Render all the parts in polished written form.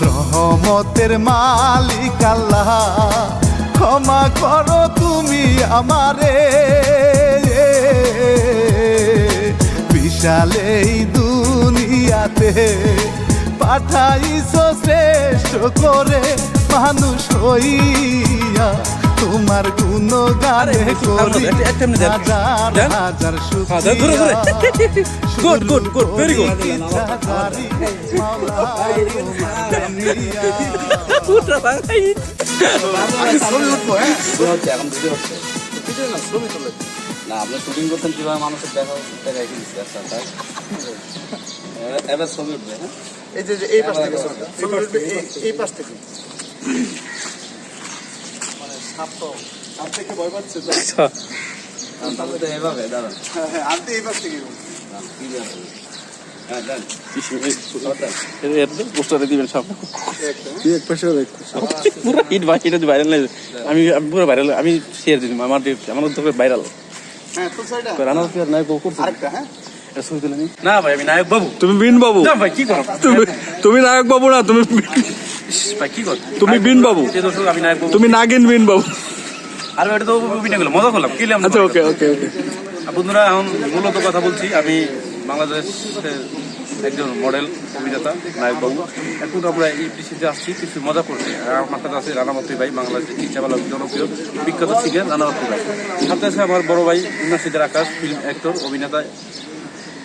রহমতের মালিক আল্লাহ, ক্ষমা করো তুমি আমারে, বিশাল এই দুনিয়াতে পাঠাইছো শ্রেষ্ঠ করে মানুষ হইয়া, তোমার গুণগানে করি হাজার হাজার শুকরিয়া। Good good good very good. না আপনার শুটিং করতেন কিভাবে মানুষের দেখা এবার ছবি উঠবে। হ্যাঁ এই যে এই পাশ থেকে এই পাশ থেকে ভয় পাচ্ছে তাহলে তো এভাবে দাঁড়ান। আনতে এই পাশ থেকে পোস্টারে দিবেন সামনে পুরো হিট ভাই, এটা ভাইরাল নাই। আমি পুরো ভাইরাল, আমি শেয়ার দিই আমার উদ্যোগে ভাইরাল। না ভাই আমি নায়ক বাবু, তুমি বিন বাবু। না ভাই কি করো তুমি নায়ক বাবু না, তুমি ভাই কি করো তুমি বিন বাবু, আমি নায়ক বাবু। তুমি নাগিন বিন বাবু। আর এটা তো অভিনয় করলাম, মজা করলাম, কিলাম। আচ্ছা ওকে ওকে ওকে। বন্ধুরা এখন মূলত কথা বলছি, আমি বাংলাদেশের একজন মডেল অভিনেতা নায়ক বাবু। এখন আমরা এই কৃষিতে আসছি কিছু মজা করছি। আমার কাছে আছে রানামতি ভাই, বাংলাদেশের চিকিৎসাবালা জনপ্রিয় বিখ্যাত সিঙ্গার রানামতি ভাই। সাথে আছে আমার বড় ভাই ইউনিভার্সিটির আকাশ, ফিল্ম অ্যাক্টর, অভিনেতা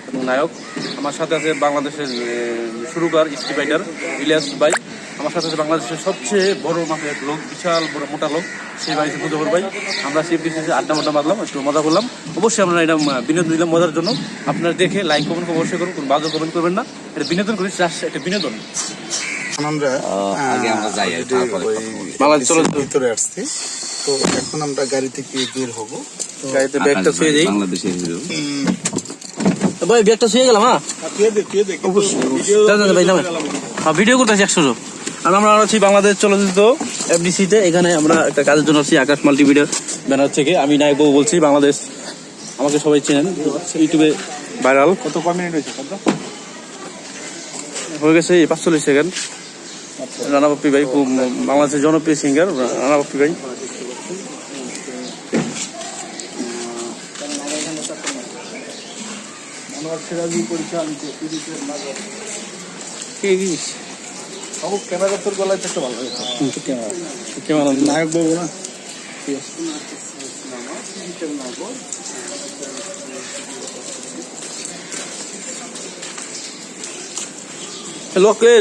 এবং নায়ক। আমার সাথে আছে বাংলাদেশের সুরকার স্ক্রিপ্ট রাইটার ইলিয়াস ভাই। আমার সাথে আছে বাংলাদেশের সবচেয়ে বড় মাপের এক লোক, বিশাল বড় মোটা লোক, সেই ভাই মুজফর ভাই। আমরা সেই বিশেষে আড্ডা মারলাম, একটু মজা করলাম। অবশ্যই আমরা এটা বিনোদন দিলাম মজার জন্য। আপনারা দেখে লাইক কমেন্ট অবশ্যই করুন, কোনো বাজে কমেন্ট করবেন না। এটা বিনোদন করি, একটা বিনোদন। আমরা আগে আমরা যাই বাংলাদেশ চলো ভিতরে আসছি, তো এখন আমরা গাড়ি থেকে বের হবো। গাড়িতে ব্যাগটা ছুঁয়ে দিই বাংলাদেশের হিরো। ভাই, ব্যাগটা ছুঁয়ে গেলাম। হ্যাঁ ভাই নামে ভিডিও করতেছি 100। আর আমরা আছি বাংলাদেশ চলচ্চিত্র এফডিসিতে। এখানে আমরা একটা কাজের জন্য আছি, আকাশ মাল্টিমিডিয়া ব্যানার থেকে। আমি নায়ক বাবু বলছি। বাংলাদেশ আমাকে সবাই চেনেন, ইউটিউবে ভাইরাল। কত মিনিট হয়েছে? হয়ে গেছে 45 সেকেন্ড। রানা বাপ্পি ভাই খুব বাংলাদেশের জনপ্রিয় সিঙ্গার রানা বাপ্পি ভাই। ক্যামেরা তোর গলায় থাকতে ভালো হয়েছে। নায়ক বাবু না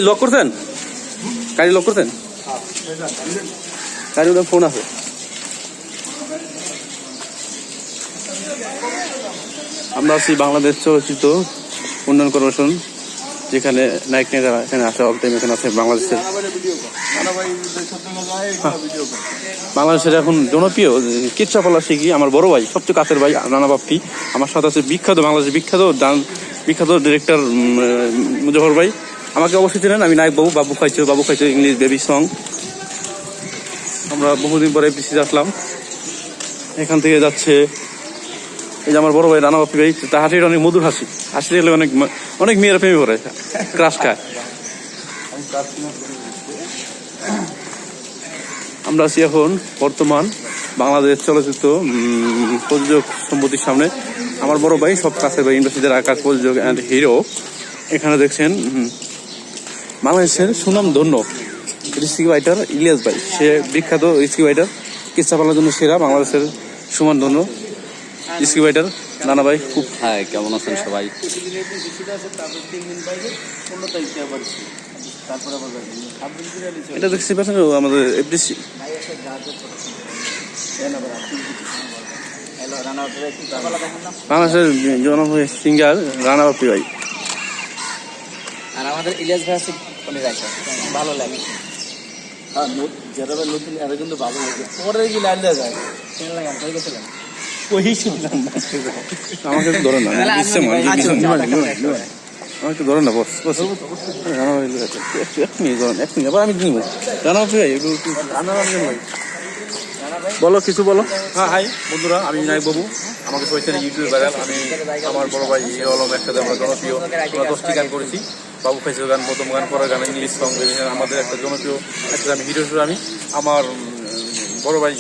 লক করছেন? গাড়ি লক করছেন? গাড়ির ফোন আছে। আমরা আছি বাংলাদেশ চলচ্চিত্র উন্নয়ন কর্পোরেশন, যেখানে নায়ক নেতারা এখানে আসে অল টাইম। এখানে আছে বাংলাদেশের এখন জনপ্রিয় কিচ্ছাপালা শিখি আমার বড় ভাই, সবচেয়ে কাছের ভাই রানা বাপ্পি। আমার সাথে আছে বিখ্যাত বাংলাদেশের বিখ্যাত ডিরেক্টর মুজফর ভাই। আমাকে অবশ্যই চেনেন, আমি নায়ক বাবু, বাবু খাইছো ইংলিশ বেবি সং। আমরা বহুদিন পরে এফডিসিতে আসলাম। এখান থেকে যাচ্ছে এই যে আমার বড় ভাই রানা বাপ্পি ভাই। তার হাসিটা অনেক মধুর হাসি, হাসিতে গেলে অনেক মেয়েরা প্রেমে করে, ক্রাশ খায়। আমরা আছি এখন বর্তমান বাংলাদেশ চলচ্চিত্র প্রযোজক সম্পত্তির সামনে। আমার বড় ভাই, সব কাছে ভাই, ইউনিভার্সিটির আকাশ প্রযোজক অ্যান্ড হিরো। এখানে দেখছেন বাংলাদেশের সুনাম ধন্য স্ক্রিপ্ট রাইটার ইলিয়াস ভাই। সে বিখ্যাত স্ক্রিপ্ট রাইটার, কিচ্ছা পালার জন্য সেরা, বাংলাদেশের সুনাম ধন্য স্ক্রিপ্ট রাইটার রানা ভাই। খুব হ্যাঁ, কেমন আছেন সবাই? এটা দেখতে পাচ্ছেন আমাদের এফডিসি। বাংলাদেশের জনপ্রিয় সিঙ্গার রানা বাপ্পি ভাই। আর আমাদের ইলিয়াস ভাই আছে ভালো লাগে। যেটা নতুন এটা কিন্তু ভালো লাগে। পরে কি লাইন দেওয়া যায়? আমাকে ধরেন না, আমাকে ধরেন না বস। এবার আমি কিনবো রানা বাপ্পি ভাই, বলো কিছু বলো। হ্যাঁ হাই বন্ধুরা, আমি নায়ক বাবু। আমাকে সবাই ইউটিউবে ভাইরাল। আমি আমার বড় ভাই একসাথে আমরা জনপ্রিয় 10টি গান করেছি। বাবু ফাইজের গান, প্রথম গান, পরের গান, ইংলিশ সং, আমাদের একটা জনপ্রিয় একটা আমি হিরো হিসেবে আমি আমার বড় ভাই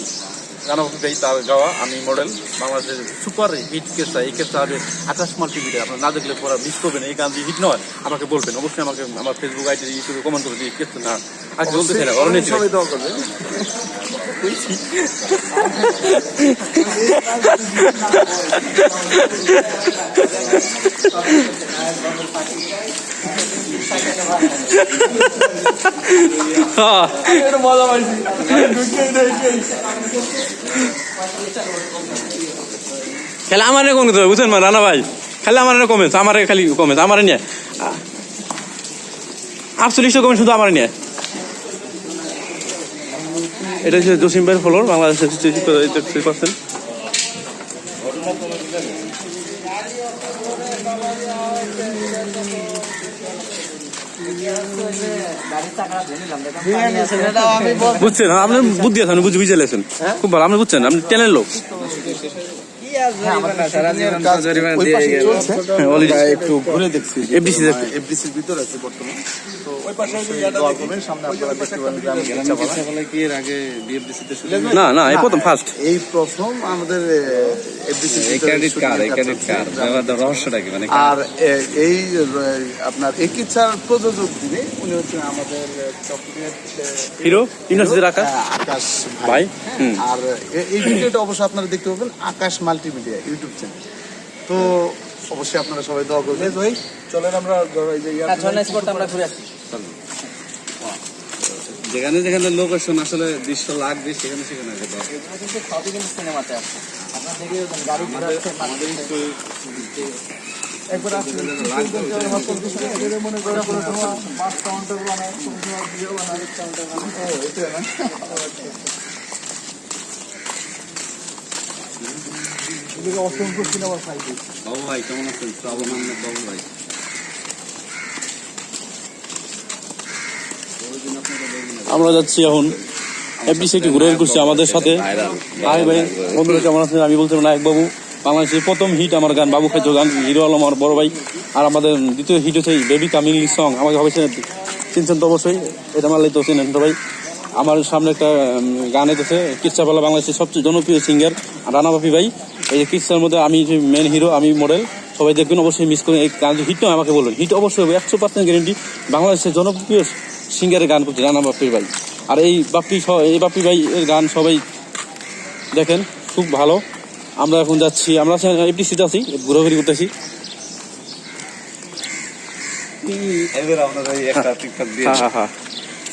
রানা ভাই তার গাওয়া আমি মডেল বাংলাদেশের সুপার হিট কেসটা, এই কেসটা হবে আকাশ মাল্টিমিডিয়া। আপনারা না দেখলে পরে মিস করবেন, এই গান দিয়ে হিট নয় আমাকে বলবেন, অবশ্যই আমাকে আমার ফেসবুক আইডি ইউটিউবে কমেন্ট করে দিয়ে কেসটা না আজকে বলতে চাই না, অরণ্য সবাই দোয়া করবে। মজা পাইছি। খেলে আমার কোন কথা বুঝছেন রানা ভাই, খালি আমার কমেন্টস, আমার খালি কমেন্টস আমার নিয়ে 48টা কমেন্ট শুধু আমার নিয়ে। এটা হচ্ছে জসিম ভাইয়ের ফলোয়ার, বাংলাদেশের 3%। বুঝছেন আপনার বুদ্ধি আছে, আপনি বুঝে লেছেন খুব ভালো, আপনি বুঝছেন, আপনি টেনের লোক। একটু ঘুরে দেখছি এফডিসির ভিতর আছে বর্তমান। তো ওই পাশে সামনে আপনারা দেখতে পাবেন না না এই প্রথম ফার্স্ট, এই প্রথম আমাদের রহস্যটা কি মানে? আর এই আপনার একিচ্ছার প্রযোজক যিনি উনি হচ্ছেন আমাদের চকলেট হিরো ইউনিভার্সিটির আকাশ আকাশ ভাই। আর এই ভিডিওটা অবশ্যই আপনারা দেখতে পাবেন আকাশ মাল্টিমিডিয়া ইউটিউব চ্যানেল। তো অবশ্যই আপনারা সবাই দোয়া করবেন। ভাই চলেন আমরা এই যে আমরা ঘুরে আসি। যেখানে যেখানে লোকেশন আসলে দৃশ্য লাগবে সেখানে সেখানে কিন্তু সবই কিন্তু সিনেমাতে আছে। আপনার দেখে গাড়ি ঘোরাচ্ছে, একবার আসলে মনে করে মাছ কাউন্টার বানায়, ভিডিও বানায়, কাউন্টার বানায়, এটা না অসংখ্য সিনেমা সাইড। বাবু ভাই কেমন আছেন? শ্রাবণ আহমেদ বাবু ভাই। আমরা যাচ্ছি এখন এফডিসি একটু ঘুরে করছি আমাদের সাথে। ভাই ভাই বন্ধুরা কেমন আছেন? আমি বলছিলাম নায়ক বাবু, বাংলাদেশের প্রথম হিট আমার গান বাবু খাদ্য গান, হিরো আলম আমার বড় ভাই। আর আমাদের দ্বিতীয় হিট হচ্ছে বেবি কামিং সং, আমাকে হবে চিনছেন তো অবশ্যই, এটা মারলেই তো চিনেন তো ভাই। আমার সামনে একটা গান হইতেছে কিচ্ছাপালা, বাংলাদেশের সবচেয়ে জনপ্রিয় সিঙ্গার রানা বাপি ভাই। এই যে কিচ্ছার মধ্যে আমি মেন হিরো, আমি মডেল, সবাই দেখবেন অবশ্যই মিস করেন। এই গান হিট নয় আমাকে বলবেন, হিট অবশ্যই হবে 100% গ্যারেন্টি। বাংলাদেশের জনপ্রিয় সিঙ্গারের গান করছে রানা বাপি ভাই। আর এই বাপি ভাই এর গান সবাই দেখেন, খুব ভালো। আমরা এখন যাচ্ছি, আমরা এফডিসিতে আছি, ঘোরাঘুরি করতেছি।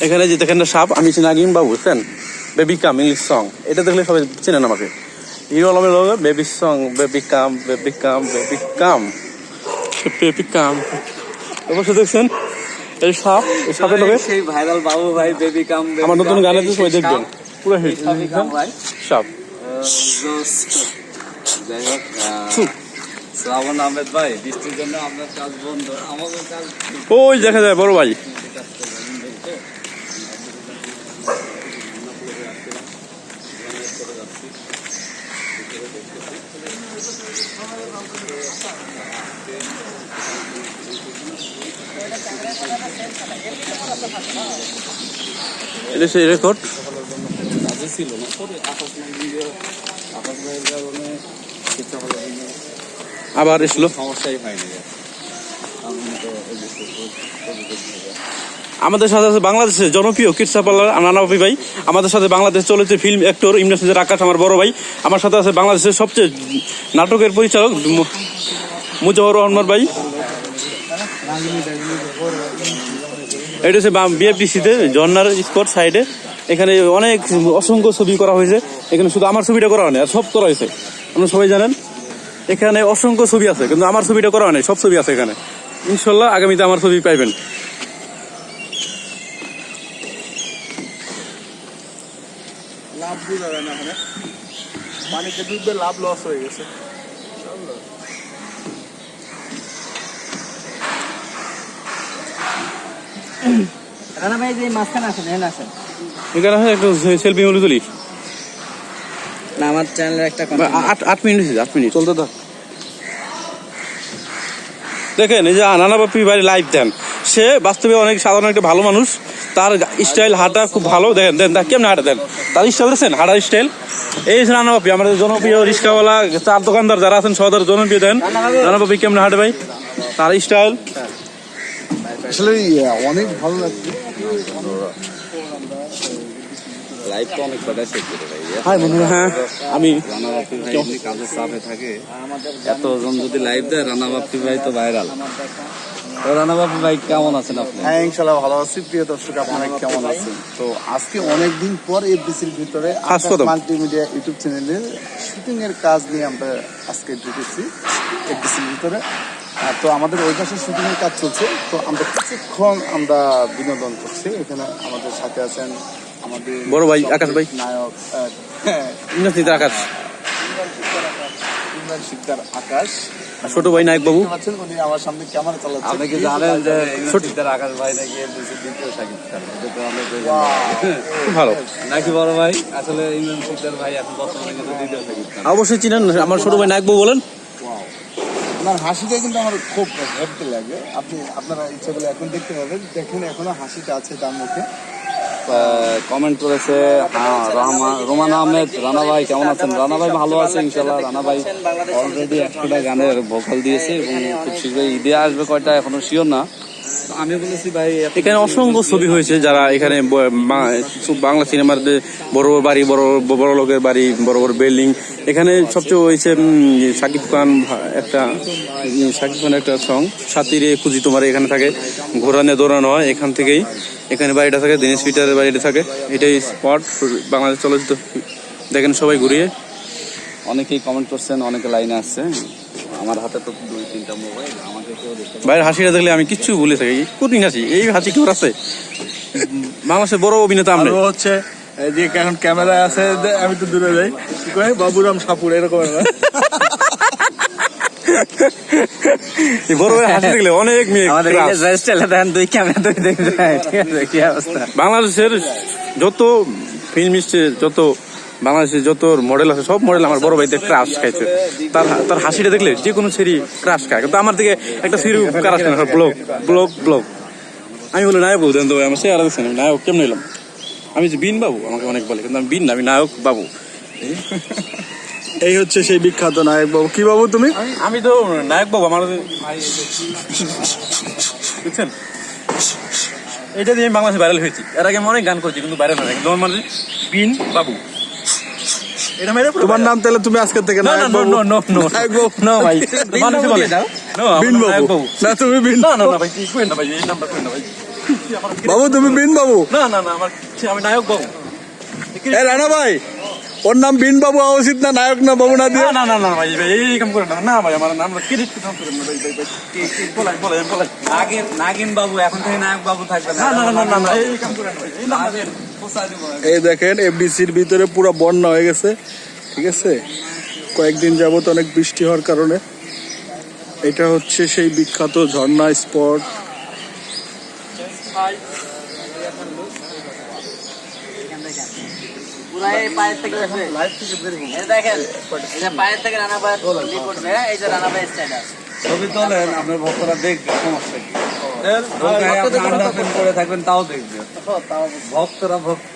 এখানে যে দেখেন সাপ, আমি চিনি নাগিম বাবু, বুঝছেন? বেবি কাম ইংলিশ সং, এটা দেখলে সবাই চেনেন আমাকে। হিরো আলমের লোক baby song, baby come baby come baby come baby come, অবশ্যই দেখছেন এই সাপ, এই সাপের লোকে সেই ভাইরাল বাবু ভাই বেবি কাম। আমার নতুন গান আছে, সবাই দেখবেন, পুরো হিট সাপ। যাই হোক, শ্রাবণ আহমেদ ভাই, বৃষ্টির জন্য আপনার কাজ বন্ধ, আমাদের কাজ ওই দেখা যায় বড় ভাই। এটা সেই রেকর্ড ছিল না পরে আকাশ ভাইয়ের কারণে আবার এসলো। সমস্যাই হয়নি। আমাদের সাথে আছে বাংলাদেশের জনপ্রিয় কিরসাপাল্লার রানা বাপি ভাই, আমাদের সাথে বাংলাদেশ চলচ্চিত্র ফিল্ম অ্যাক্টর ইমরান আকাশ আমার বড় ভাই, আমার সাথে আছে বাংলাদেশের সবচেয়ে নাটকের পরিচালক মুজাফর রহমান ভাই। এটা হচ্ছে বিএফডিসিতে ঝর্নার স্পট সাইডে, এখানে অনেক অসংখ্য ছবি করা হয়েছে। এখানে শুধু আমার ছবিটা করা হয়নি, আর সব করা হয়েছে, আপনারা সবাই জানেন। এখানে অসংখ্য ছবি আছে, কিন্তু আমার ছবিটা করা হয়নি, সব ছবি আছে এখানে। ইনশাল্লাহ আগামীতে আমার ছবি পাইবেন। লাভ বোঝা যায় না, মানে পানিতে ডুববে লাভ লস হয়ে গেছে। রানা ভাই যে মাঝখানে আসেন, এখানে আসেন। এখানে একটু সেলফি তুলি। না, আমার চ্যানেলের একটা 8 মিনিট, 8 মিনিট চলতে থাক। দেখেন এই যে নানা বাপি ভাই লাইভ দেন, সে বাস্তবে অনেক সাধারণ একটা ভালো মানুষ। তার স্টাইল হাঁটা খুব ভালো। দেখেন দেন তার কেমন হাঁটা দেন, তার স্টাইল দেখছেন হাঁটার স্টাইল। এই রানা বাপি আমাদের জনপ্রিয় রিক্সাওয়ালা চার দোকানদার যারা আছেন সবার জনপ্রিয়। দেন রানা বাপি কেমন হাঁটে ভাই, তার স্টাইল আসলে অনেক ভালো লাগছে। লাইভ তো অনেক কটা শেষ করে ভাই। হ্যাঁ বন্ধুরা, হ্যাঁ আমি রানা বাপ্পি ভাই এমনি কাজের চাপে থাকে, এতজন যদি লাইভ দেয় রানা বাপ্পি ভাই তো ভাইরাল। তো রানা বাপ্পি ভাই কেমন আছেন আপনি? হ্যাঁ ইনশাল্লাহ ভালো আছি। প্রিয় দর্শক আপনারা কেমন আছেন? তো আজকে অনেকদিন পর এফডিসির ভিতরে মাল্টিমিডিয়া ইউটিউব চ্যানেলের শুটিং এর কাজ নিয়ে আমরা আজকে ঢুকেছি এফডিসির ভিতরে। তো আমাদের ওই পাশে শুটিং এর কাজ চলছে। তো আমরা কিছুক্ষণ আমরা বিনোদন করছি। এখানে আমাদের সাথে আছেন আমাদের বড় ভাই আকাশ ভাই, নায়ক আকাশ, ইমরান শিকদার আকাশ, ছোট ভাই নায়ক বাবু। উনি আমার সামনে ক্যামেরা চালাচ্ছেন। আপনি কি জানেন যে ছোটদের আকাশ ভাই নাকি এমডিসির দ্বিতীয় শাকিব খান? এটা তো আমরা কই জানি। খুব ভালো নাকি বড় ভাই আসলে ইমরান শিকদার ভাই এখন বর্তমানে কিন্তু দ্বিতীয় শাকিব খান। অবশ্যই চিনেন আমার ছোট ভাই নায়ক বাবু। বলেন ওনার হাসিটা কিন্তু আমার খুব হ্যাপি লাগে। আপনারা ইচ্ছা করলে এখন দেখতে পাবেন, দেখুন এখনো হাসিটা আছে তার মুখে। কমেন্ট করেছে রোমান আহমেদ, রানা ভাই কেমন আছেন? রানা ভাই ভালো আছে ইনশাল্লাহ। রানা ভাই অলরেডি 100টা গানের ভোকাল দিয়েছে এবং খুব শীঘ্রই ঈদে আসবে কয়টা এখনো শিওর না। আমি বলেছি ভাই এখানে অসংখ্য ছবি হয়েছে, যারা এখানে বাংলা সিনেমার বড় বড় বাড়ি, বড় বড় লোকের বাড়ি, বড় বড় বিল্ডিং। এখানে সবচেয়ে হয়েছে শাকিব খান একটা সং সাথীরে খুঁজি তোমার, এখানে থাকে ঘোরানো দৌড়ানো হয়। এখান থেকেই এখানে বাড়িটা থাকে, দিনেশ পিটারের বাড়িটা থাকে। এটাই স্পট বাংলাদেশ চলচ্চিত্র। দেখেন সবাই ঘুরিয়ে। অনেকেই কমেন্ট করছেন, অনেকে লাইনে আসছে। আমার হাতে তো 2-3টা মোবাইল, আমাকে কেউ দেখতে বাইরের হাসিটা দেখলে আমি কিচ্ছু ভুলে থাকি। কঠিন হাসি, এই হাসি কেউ আছে বাংলাদেশের বড় অভিনেতা আমরা হচ্ছে যে এখন ক্যামেরায় আছে, আমি তো দূরে যাই, বাবুরাম সাপুর এরকম বড় হাসি দেখলে অনেক মেয়ে। বাংলাদেশের যত ফিল্ম যত বাংলাদেশের যত মডেল আছে সব মডেল আমার বড় ভাইতে ক্রাশ খাইছে। তার হাসিটা দেখলে যে কোনো সেরি ক্রাশ খায়। কিন্তু আমার দিকে একটা সেরি ক্রাশ খায় ব্লগ ব্লগ ব্লগ। আমি বলি নায়ক বাবু দেন তো ভাই, আমার সে আর দেখছেন আমি নায়ক কেমন এলাম? আমি যে বিন বাবু আমাকে অনেক বলে, কিন্তু আমি বিন না, আমি নায়ক বাবু। এই হচ্ছে সেই বিখ্যাত নায়ক বাবু। কি বাবু তুমি? আমি তো নায়ক বাবু। আমার বুঝছেন, এটা দিয়ে আমি বাংলাদেশে ভাইরাল হয়েছি। এর আগে আমি অনেক গান করছি কিন্তু ভাইরাল হয়। কিন্তু আমার মানে বিন বাবু। এটা মেরে তোমার নাম তাহলে তুমি আজকে থেকে নায়ক বাবু? নায়ক বাবু না ভাই, মানুষ বলে বিন বাবু না, তুমি বিন না ভাই, কি কইেন না ভাই, এই নাম্বার কইেন না ভাই। বাবু তুমি বিন বাবু? না আমি নায়ক বাবু। এ রানা ভাই, ওর নাম বিন বাবু হওয়া উচিত না, নায়ক না বাবু না দিয়ে? না ভাই, এই কাম করেন না ভাই। আমার নাম ক্রেডিট কাম করেন না ভাই। বলেন নাগিন বাবু এখন থেকে নায়ক বাবু থাকবে না। না এই কাম করেন ভাই। এই নাম দেন। এই দেখেন এফডিসির ভিতরে পুরো বন্যা হয়ে গেছে। ঠিক আছে, কয়েকদিন যাবত অনেক বৃষ্টি হওয়ার কারণে। এটা হচ্ছে সেই বিখ্যাত ঝর্ণা স্পট। পায়ের থেকে রানা ভাই এই যে রানা ভাই স্টাইল আছে। ছবি তোলেন, আপনার ভক্তরা দেখবে, সমস্যা কি? আপনি করে থাকবেন তাও দেখবে, ভক্তরা ভক্ত।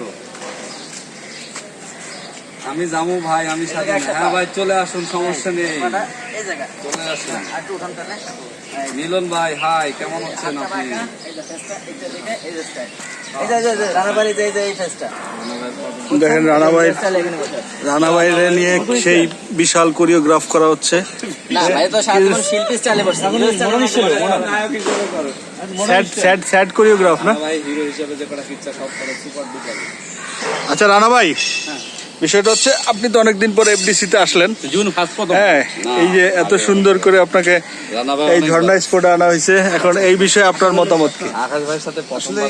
আমি যাবো ভাই, আমি সাথে। হ্যাঁ ভাই চলে আসুন, সমস্যা নেই, এই জায়গা চলে আসুন। আর একটু উঠান তাহলে। মিলন ভাই হাই, কেমন আছেন আপনি? দেখেন রানা ভাইরে নিয়ে সেই বিশাল কোরিওগ্রাফ করা হচ্ছে। স্যাড কোরিওগ্রাফ না ভাই, হিরো হিসেবে যে কটা পিকচার সব করে সুপার ডুপার। আচ্ছা রানা ভাই, বিষয়টা হচ্ছে আপনি তো অনেকদিন পরে এফডিসি তে আসলেন। জুন ফার্স্ট প্রথম। হ্যাঁ, এই যে এত সুন্দর করে আপনাকে এই ঝর্ণা স্পটে আনা হয়েছে, এখন এই বিষয়ে আপনার মতামত কি? আকাশ ভাইয়ের সাথে আসলে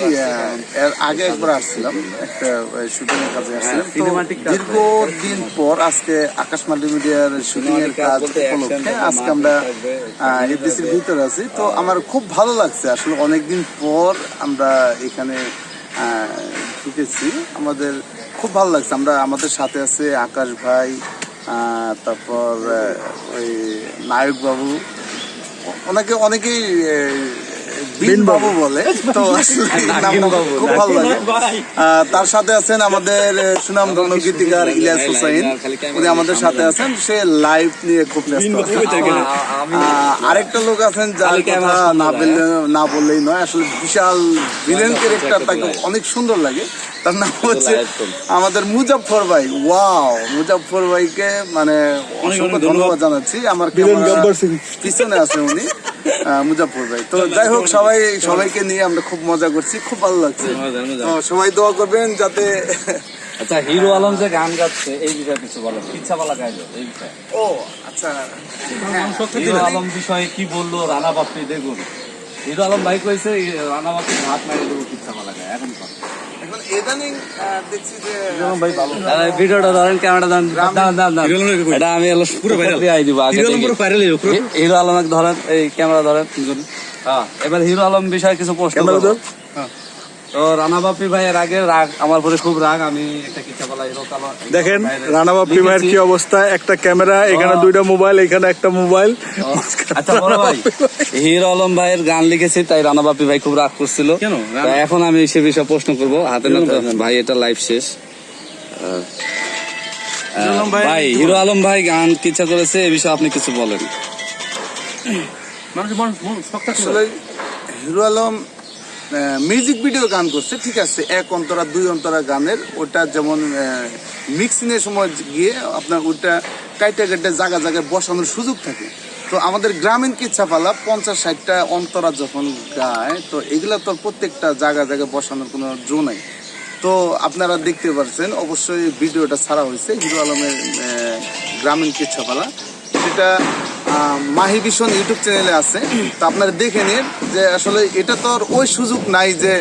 এর আগে একবার আসছিলাম, একটা শুটিং এর কাজে আসছিলাম। দীর্ঘদিন পর আজকে আকাশ মাল্টিমিডিয়ার শুটিং এর কাজ উপলক্ষে আজকে আমরা এফডিসির ভিতরে আছি। তো আমার খুব ভালো লাগছে, আসলে অনেকদিন পর আমরা এখানে ঢুকেছি। আমাদের খুব ভালো লাগছে। আমাদের সাথে আছে আকাশ ভাই, তারপর ওই নায়ক বাবু, অনেকেই বিন বাবু বলে, তো আসলে নামটা খুব ভালো লাগে। তার সাথে আছেন আমাদের সুনামধন্য গীতিকার ইলিয়াস হুসাইন, উনি আমাদের সাথে আছেন, সে লাইভ নিয়ে খুব ব্যস্ত আছে। আরেকটা লোক আছেন যার কথা না বললেই নয়, আসলে বিশাল ভিলেন ক্যারেক্টার, তাকে অনেক সুন্দর লাগে। তার নাম হচ্ছে আমাদের মুজাফফর ভাই। ওয়াও, মুজাফফর ভাইকে মানে অসংখ্য ধন্যবাদ জানাচ্ছি। আমার পিছনে আছে উনি, মুজাফফর ভাই। তো যাই হোক, সবাইকে নিয়ে আমরা খুব মজা করছি, খুব ভালো লাগছে। তো সবাই দোয়া করবেন যাতে। আচ্ছা, হিরো আলম যে গান গাচ্ছে এই বিষয়ে কিছু বলেন, কিচ্ছাপালা গাইলো এই বিষয়ে। ও আচ্ছা, হিরো আলম বিষয়ে কি বললো রানা বাপ্পি? দেখুন, হিরো আলম ভাই কইছে রানা বাপ্পি ভাত মাইরে দেবো কিচ্ছাপালা গায়। এখন এখন ইদানিং দেখছি যে ভিডিওটা ধরেন, ক্যামেরা ধরেন, এটা আমি পুরো ভাইরাল দিব আগে। হিরো আলম ধরেন, এই ক্যামেরা ধরেন। হ্যাঁ, এবার হিরো আলম বিষয়ে কিছু প্রশ্ন করবো। তো রানা বাপ্পি ভাইয়ের আগে রাগ, আমার পরে খুব রাগ। আমি একটা কিচ্ছাপালা হিরো আলম দেখেন রানা বাপ্পি ভাইয়ের কি অবস্থা, একটা ক্যামেরা, এখানে দুইটা মোবাইল, এখানে একটা মোবাইল। আচ্ছা বড় ভাই, হিরো আলম ভাইয়ের গান লিখেছি, তাই রানা বাপ্পি ভাই খুব রাগ করছিল। তো এখন আমি সে বিষয়ে প্রশ্ন করবো। হাতে না ভাই, এটা লাইভ শেষ। ভাই, হিরো আলম ভাই গান কিচ্ছা করেছে, এ বিষয়ে আপনি কিছু বলেন। আসলে হিরো আলম মিউজিক ভিডিও গান করছে, ঠিক আছে, 1 অন্তরা 2 অন্তরা গানের, ওটা যেমন মিক্সিং এর সময় গিয়ে আপনার ওটা কাইটা জায়গা জায়গায় বসানোর সুযোগ থাকে। তো আমাদের গ্রামীণ কিচ্ছাপালা 50-60টা অন্তরা যখন গায়, তো এগুলা তো প্রত্যেকটা জায়গায় বসানোর কোনো জো নাই। তো আপনারা দেখতে পাচ্ছেন, অবশ্যই ভিডিওটা ছাড়া হয়েছে হিরো আলমের গ্রামীণ কিচ্ছাপালা, সেটা মাহি ভীষণ ইউটিউব চ্যানেলে আছে। তো আপনারা দেখে নিন যে আসলে এটা তো আর ওই সুযোগ নাই যে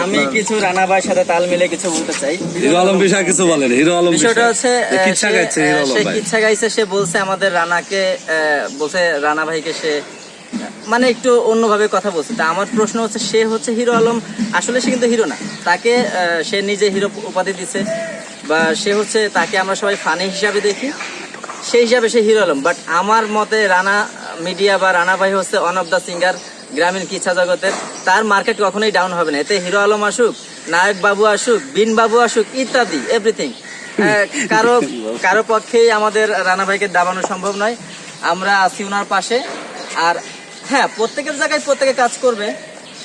আমি কিছু রানা ভাইয়ের সাথে তাল মিলে কিছু বলতে চাই। হিরো আলম বিষয়ে কিছু বলেন। হিরো আলম বিষয়টা হচ্ছে কিচ্ছা গাইছে হিরো আলম সে ভাই, কিচ্ছা গাইছে, সে বলছে আমাদের রানাকে, বলছে রানা ভাইকে সে মানে একটু অন্যভাবে কথা বলছে। তা আমার প্রশ্ন হচ্ছে, সে হচ্ছে হিরো আলম, আসলে সে কিন্তু হিরো না, তাকে সে নিজে হিরো উপাধি দিছে, বা সে হচ্ছে, তাকে আমরা সবাই ফানি হিসাবে দেখি, সেই হিসাবে সে হিরো আলম। বাট আমার মতে রানা মিডিয়া বা রানা ভাই হচ্ছে ওয়ান অফ দ্য সিঙ্গার গ্রামীণ কিচ্ছা জগতের। তার মার্কেট কখনোই ডাউন হবে না, এতে হিরো আলম আসুক, নায়ক বাবু আসুক, বিন বাবু আসুক, ইত্যাদি এভরিথিং, কারো পক্ষেই আমাদের রানা ভাইকে দাবানো সম্ভব নয়। আমরা আছি ওনার পাশে। আর হ্যাঁ, প্রত্যেকের জায়গায় প্রত্যেকে কাজ করবে।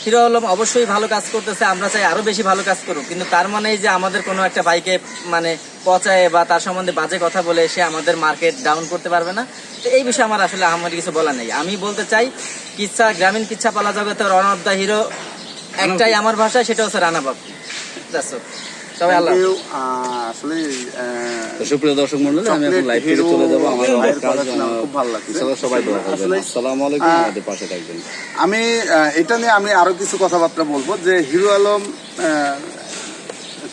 হিরো আলম অবশ্যই ভালো কাজ করতেছে, আমরা চাই আরো বেশি ভালো কাজ করুক, কিন্তু তার মানে যে আমাদের কোনো একটা ভাইকে মানে পচায় বা তার সম্বন্ধে বাজে কথা বলে সে আমাদের মার্কেট ডাউন করতে পারবে না। তো এই বিষয়ে আমার আসলে আমার কিছু বলার নেই। আমি বলতে চাই, কিচ্ছা গ্রামীণ কিচ্ছা পালা জগতের ওয়ান অফ দ্য হিরো একটাই আমার ভাষায়, সেটা হচ্ছে রানা বাপ্পি। সবাই আল্লাহ। আসলে সুপ্রিয় দর্শক মন্ডলী, আমি এখন লাইভ থেকে চলে যাবো। আমার খুব ভালো লাগছে, সবাই দোয়া করবেন। আসসালামু আলাইকুম, আমাদের পাশে থাকবেন। আমি এটা নিয়ে আমি আরো কিছু কথাবার্তা বলবো যে হিরো আলম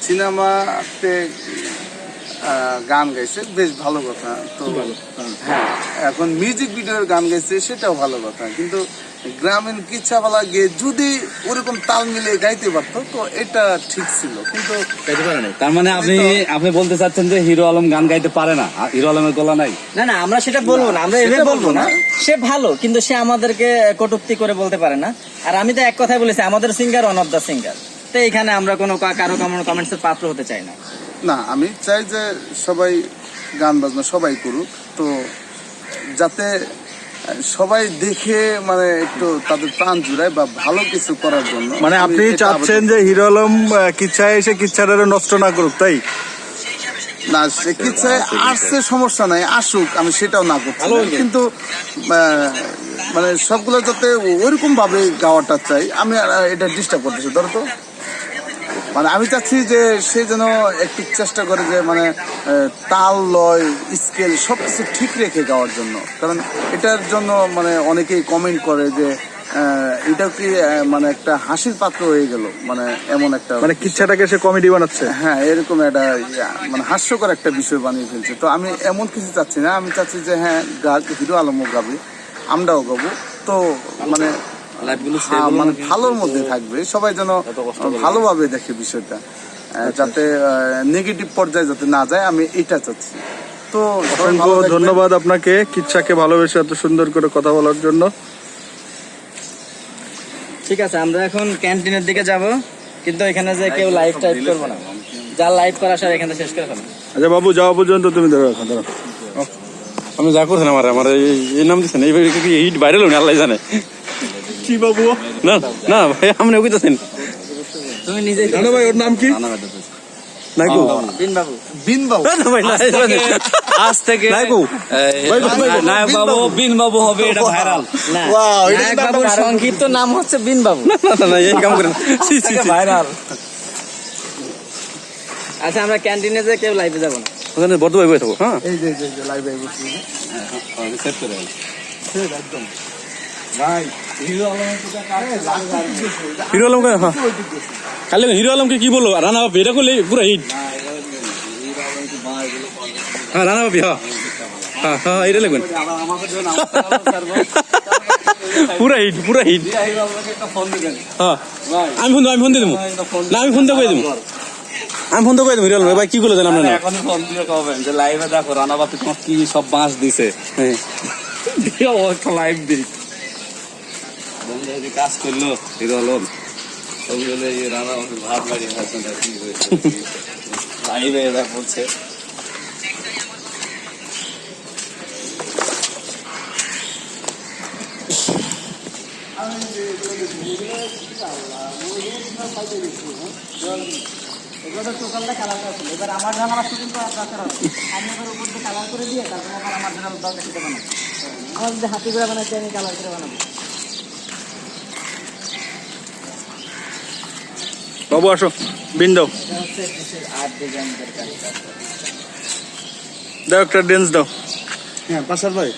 সিনেমাতে গান গাইছে, বেশ ভালো কথা। তো হ্যাঁ, এখন মিউজিক ভিডিওর গান গাইছে, সেটাও ভালো কথা, কিন্তু গ্রামীণ কিচ্ছাপালা গিয়ে যদি ওরকম তাল মিলিয়ে গাইতে পারতো তো এটা ঠিক ছিল, কিন্তু তার মানে আপনি বলতে চাচ্ছেন যে হিরো আলম গান গাইতে পারে না, হিরো আলমের গলা নাই? না না, আমরা সেটা বলবো না, আমরা এভাবে বলবো না। সে ভালো, কিন্তু সে আমাদেরকে কটূক্তি করে বলতে পারে না। আর আমি তো এক কথাই বলেছি, আমাদের singer one of the singer. তো এখানে আমরা কোনো কারো কমেন্টসের পাত্র হতে চাই না। না, আমি চাই যে সবাই গান বাজনা সবাই করুক, তো যাতে সবাই দেখে মানে একটু তাদের প্রাণ জুড়ায় বা ভালো কিছু করার জন্য। মানে আপনি চাচ্ছেন যে হিরো আলম কিচ্ছায় এসে কিচ্ছাটা নষ্ট না করুক, তাই না? সে কিচ্ছায় আসছে, সমস্যা নাই, আসুক, আমি সেটাও না করছি না, কিন্তু মানে সবগুলো যাতে ওইরকম ভাবে গাওয়াটা চাই। আমি এটা ডিস্টার্ব করতেছি, ধরো তো, মানে আমি চাচ্ছি যে সে যেন একটু চেষ্টা করে যে মানে তাল লয় স্কেল সবকিছু ঠিক রেখে গাওয়ার জন্য। কারণ এটার জন্য মানে অনেকেই কমেন্ট করে যে এটা কি মানে একটা হাসির পাত্র হয়ে গেল, মানে এমন একটা মানে কিচ্ছাটাকে সে কমেডি বানাচ্ছে। হ্যাঁ, এরকম একটা মানে হাস্যকর একটা বিষয় বানিয়ে ফেলছে। তো আমি এমন কিছু চাচ্ছি না, আমি চাচ্ছি যে হ্যাঁ, হিরো আলমও গাবে, আমরাও গাবো, তো মানে মানে ভালোর মধ্যে থাকবে, সবাই যেন ভালোভাবে দেখে বিষয়টা, যাতে নেগেটিভ পর্যায়ে যাতে না যায়, আমি এটা চাচ্ছি। তো অসংখ্য ধন্যবাদ আপনাকে কিচ্ছাকে ভালোবেসে এত সুন্দর করে কথা বলার জন্য। ঠিক আছে, আমরা এখন ক্যান্টিনের দিকে যাব, কিন্তু এখানে যে কেউ লাইভ টাইপ করবো না, যা লাইভ করা সব এখানে শেষ করে ফেলো। আচ্ছা বাবু, যাওয়া পর্যন্ত তুমি ধরো এখন, ধরো। আমি যা করছেন আমার এই নাম দিচ্ছেন, এই হিট ভাইরাল হন আল্লাহ জানে। কি বাবু? না না ভাই, আপনি কইতাছেন তুমি নিজেই রানা ভাই, ওর নাম কি? নাইকু। বিন বাবু। বিন বাবু। না ভাই, না, আজ থেকে নাইকু। নায়ক বাবু বিন বাবু হবে, এটা ভাইরাল। না, Wow, এটা নায়ক কিন্তু বাবুর একটা সংক্ষিপ্ত নাম হচ্ছে বিন বাবু। না এই কাম করেন। ভাইরাল। আচ্ছা, আমরা ক্যান্টিনে যে কেউ লাইভে যাব না। ওখানে বড় ভাই থাকো। হ্যাঁ, এই যে লাইভ আই বসছি। সেট করে একদম। ভাই হিরো আলম হিরো আলম হ্যাঁ কালে হিরো আলমকে কি বললো, রানা বাপি এটা করলে পুরো হিট। হ্যাঁ রানা বাপি, হ্যাঁ হ্যাঁ হ্যাঁ এটা লিখবেন, পুরা হিট পুরা হিট। হ্যাঁ আমি ফোন দিয়ে দেবো না, আমি ফোন দিয়ে কয়ে দেবো, আমি ফোন দিয়ে কয়ে দেবো হিরো আলম ভাই কি করলো জান আপনার না। এখন ফোন দিয়ে কবেন যে লাইভে দেখো রানা বাপি তোমার কি সব বাঁশ দিছে, লাইভ দিই বন্ধু যদি কাজ করলো হিরো আলম, ছবি হলে এই রানা বাপি ভাত বাড়িয়ে খাচ্ছেন, কি হয়েছে লাইভে এটা বলছে। এবার আমার ধান আমার শুটিং করার দরকার হবে, আমি এবার উপর দিয়ে কালার করে দিয়ে তারপর আবার আমার ধান দরকার সেটা বানাবো। আমার যদি হাতি করে বানাচ্ছি আমি কালার করে বানাবো। বাবু আসো, বিন দাও, এটা হচ্ছে আর্ট ডিজাইনদের কাজ। দাও একটা ড্যান্স দাও। হ্যাঁ, পাশার ভাই।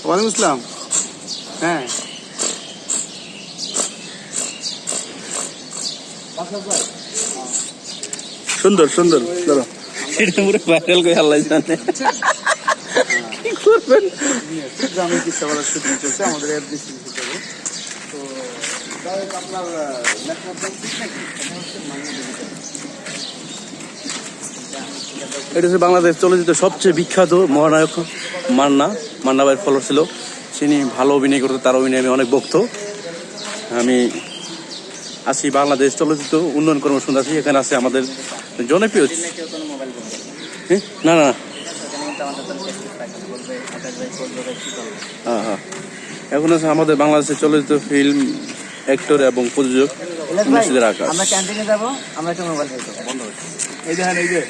ওয়ালাইকুম আসসালাম। হ্যাঁ। সুন্দর সুন্দর, ধরো। এটা পুরো ভাইরাল করে আল্লাহ জানে কি করবেন। আমি কি সবার শুটিং চলছে আমাদের এফডিসি হিসেবে। তো তাহলে আপনার নেটওয়ার্ক ঠিক নাকি? এটা হচ্ছে বাংলাদেশ চলচ্চিত্র সবচেয়ে বিখ্যাত মহানায়ক মান্না ভাইয়ের ফলোয়ার ছিল, তিনি ভালো অভিনয় করতে, তার অভিনয় আমি অনেক ভক্ত। আমি আছি বাংলাদেশ চলচ্চিত্র উন্নয়ন কর্মসূচি আছি, এখানে আছে আমাদের জনপ্রিয়। কেউ কোনো মোবাইল করবে হ্যাঁ? না না সেখানে কিন্তু আমাদের কোনো টেক্সট থাকে না, বলবে আকাশ ভাই করবে ভাই কি করবে। হ্যাঁ হ্যাঁ, এখন আছে আমাদের বাংলাদেশের চলচ্চিত্র ফিল্ম অ্যাক্টর এবং প্রযোজক মুর্শিদের আকাশ। আমরা ক্যান্টিনে যাবো, আমরা একটা মোবাইল বের করবো, বন্ধ হচ্ছে। এই দেখেন, এই যে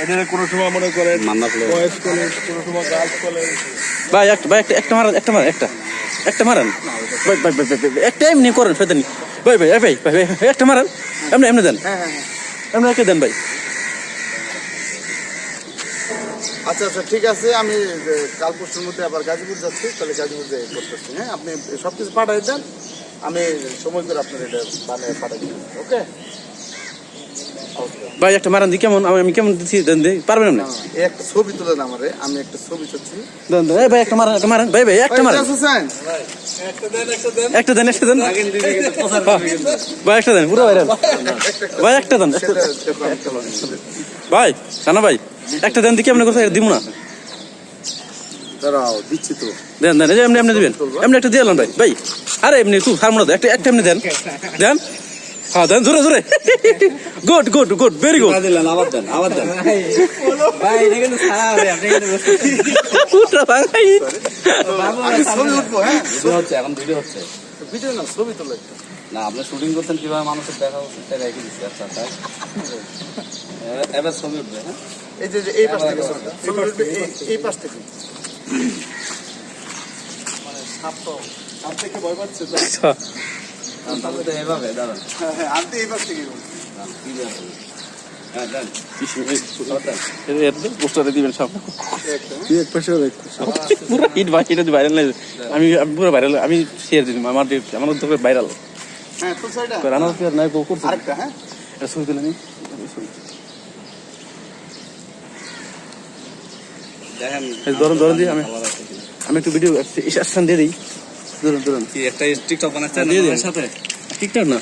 এদের কোনো সময় মনে করেন মান্না ফ্লেভার। বয়েজ কলেজ, কোনো সময় গার্লস কলেজ। ভাই একটা মারান, একটা মারান ভাই, একটা এমনি করেন ফেতেনি ভাই ভাই ভাই ভাই ভাই একটা মারান, এমনি দেন, এমনি একটা দেন ভাই। আচ্ছা আচ্ছা, ঠিক আছে। আমি কাল পরশুর মধ্যে আবার গাজীপুর যাচ্ছি, তাহলে গাজীপুর যাই করতেছি। হ্যাঁ, আপনি সব কিছু পাঠাই দেন, আমি সময় করে আপনার এটা বানিয়ে পাঠাই দিন। ওকে ভাই একটা মারান দি, কেমন আমি কেমন দিচ্ছি দেন দে, পারবেন আপনি? এই একটা ছবি তুলেন আমারে, আমি একটা ছবি চাচ্ছি। দেন দেন ভাই, একটা মারান ভাই ভাই একটা মারান, একটা দেন ভাই, একটা দেন পুরো ভাইরাল ভাই, একটা দেন ভাই, কানা ভাই একটা দেন দি, কেমন কথা দিব না, দাঁড়াও দিচ্ছি তো। দেন দেন, এই যে এমনি দিবেন, এমনি একটা দিয়ে ভাই ভাই, আরে এমনি তুই হারমোনা একটা এমনি দেন দেন, হ্যাঁ দেন জোরে জোরে, good good good, very good. আবার দেন ভাই এটা কিন্তু সারা হবে, আপনি কিন্তু পুরো ভাই আমি ছবি উঠবো। হ্যাঁ, ভিডিও হচ্ছে, এখন ভিডিও হচ্ছে ভিডিও না, ছবি তুলে। না, আপনি শুটিং করতেন কিভাবে মানুষের দেখা উচিত তাই রেখে দিচ্ছি। আচ্ছা আচ্ছা, এবার ছবি উঠবে। হ্যাঁ, এই যে এই পাশ থেকে ছবিটা, ছবি উঠবে এই পাশ থেকে। মানে সাপ থেকে ভয় পাচ্ছে তো। তাহলে তো এভাবে দাঁড়ান। হ্যাঁ হ্যাঁ, আমি তো এই পাশ থেকে বলছি। হ্যাঁ দেন। পোস্টারে দিবেন সব তুই এক পাশে আর এক পাশে। পুরো হিট ভাই, এটা ভাইরাল নাই, আমি পুরো ভাইরাল, আমি শেয়ার দিলাম আমার তো ভাইরাল। হ্যাঁ, তো ছয়টা রানা প্লেয়ার নাই বউ করছে, আরেকটা। হ্যাঁ, এটা ছবি তুলে নি, দেখেন ধরুন দিয়ে আমি একটু ভিডিও স্থান দিয়ে দিই, ধরুন কি একটা টিকটক বানাচ্ছেন দিয়ে দিন। আমার সাথে। ঠিকঠাক না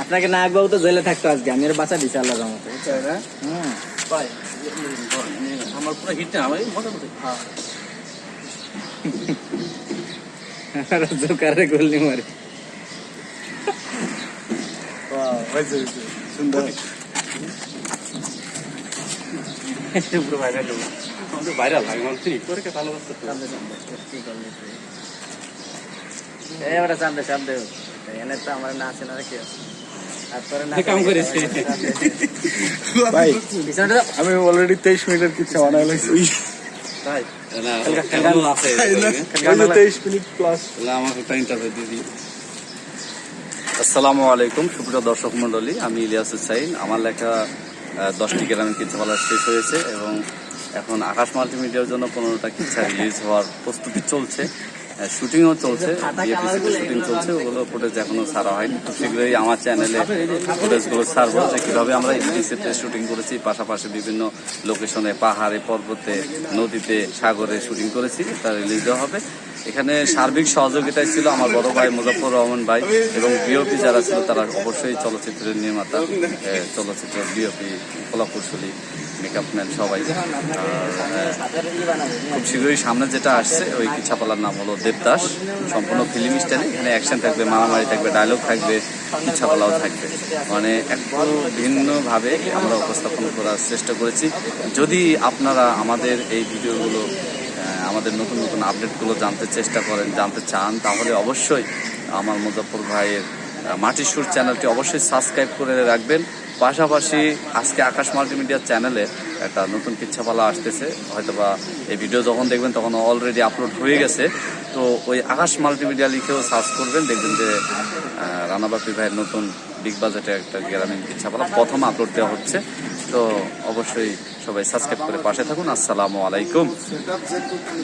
আপনাকে নায়কবাবু তো জেলে থাকতো আজকে, আমি এর বাঁচা দিচ্ছি আল্লাহ রহমতে। তাই না? ভাই আমার পুরো হিট না ভাই, মজা করতে। জোকারে গোল্লি মারি। হয়েছে, সুন্দর। পুরো ভাইরাল হলো, আমাদের ভাইরাল ভাই মানুষ করে কে ভালো করতে। এই ওটা চান্দে চান্দে এনে তো আমার না আছে না কি আছে। তারপরে না কাম করেছে ভাই পিছনটা আমি অলরেডি 23 মিনিটের কিচ্ছা বানাই লাইছি তাই না এখনো আছে ওই যে 23 মিনিট প্লাস। আমাকে একটা ইন্টারভিউ দিবি। আসসালামু আলাইকুম সুপ্রিয় দর্শক মন্ডলী, আমি ইলিয়াস হুসাইন। আমার লেখা 10টি গ্রামের কিচ্ছা বলা শেষ হয়েছে এবং এখন আকাশ মাল্টিমিডিয়ার জন্য 15টা কিচ্ছা রিলিজ হওয়ার প্রস্তুতি চলছে, শুটিংও চলছে, বিএপিসিতে শুটিং চলছে। ওগুলো ফুটেজ এখনো ছাড়া হয়নি, খুব শীঘ্রই আমার চ্যানেলে ফুটেজগুলো ছাড়বো যে কীভাবে আমরা ইপিসিতে শুটিং করেছি, পাশাপাশি বিভিন্ন লোকেশনে, পাহাড়ে, পর্বতে, নদীতে, সাগরে শুটিং করেছি, তা রিলিজ দেওয়া হবে। এখানে সার্বিক সহযোগিতায় ছিল আমার বড় ভাই মুজফর রহমান ভাই এবং বিওপি যারা ছিল তারা অবশ্যই চলচ্চিত্রের নির্মাতা, চলচ্চিত্রের বিওপি, কলা কৌশলী, মেকআপ ম্যান সবাই। খুব শীঘ্রই সামনে যেটা আসছে ওই কিচ্ছাপালার নাম হলো দেবদাস, সম্পূর্ণ ফিল্ম স্টাইলে। এখানে অ্যাকশন থাকবে, মারামারি থাকবে, ডায়লগ থাকবে, কিচ্ছাপালাও থাকবে, মানে একটু ভিন্নভাবে আমরা উপস্থাপন করার চেষ্টা করেছি। যদি আপনারা আমাদের এই ভিডিওগুলো, আমাদের নতুন নতুন আপডেটগুলো জানতে চেষ্টা করেন, জানতে চান, তাহলে অবশ্যই আমার মুজফর ভাইয়ের মাটির সুর চ্যানেলটি অবশ্যই সাবস্ক্রাইব করে রাখবেন। পাশাপাশি আজকে আকাশ মাল্টিমিডিয়া চ্যানেলে একটা নতুন কিচ্ছাপালা আসতেছে, হয়তোবা এই ভিডিও যখন দেখবেন তখন অলরেডি আপলোড হয়ে গেছে। তো ওই আকাশ মাল্টিমিডিয়া লিখেও সার্চ করবেন, দেখবেন যে রানা বাপি ভাইয়ের নতুন বিগ বাজেটে একটা গ্রামীণ কিচ্ছাপালা প্রথম আপলোড দেওয়া হচ্ছে। তো অবশ্যই সবাই সাবস্ক্রাইব করে পাশে থাকুন। আসসালামু আলাইকুম।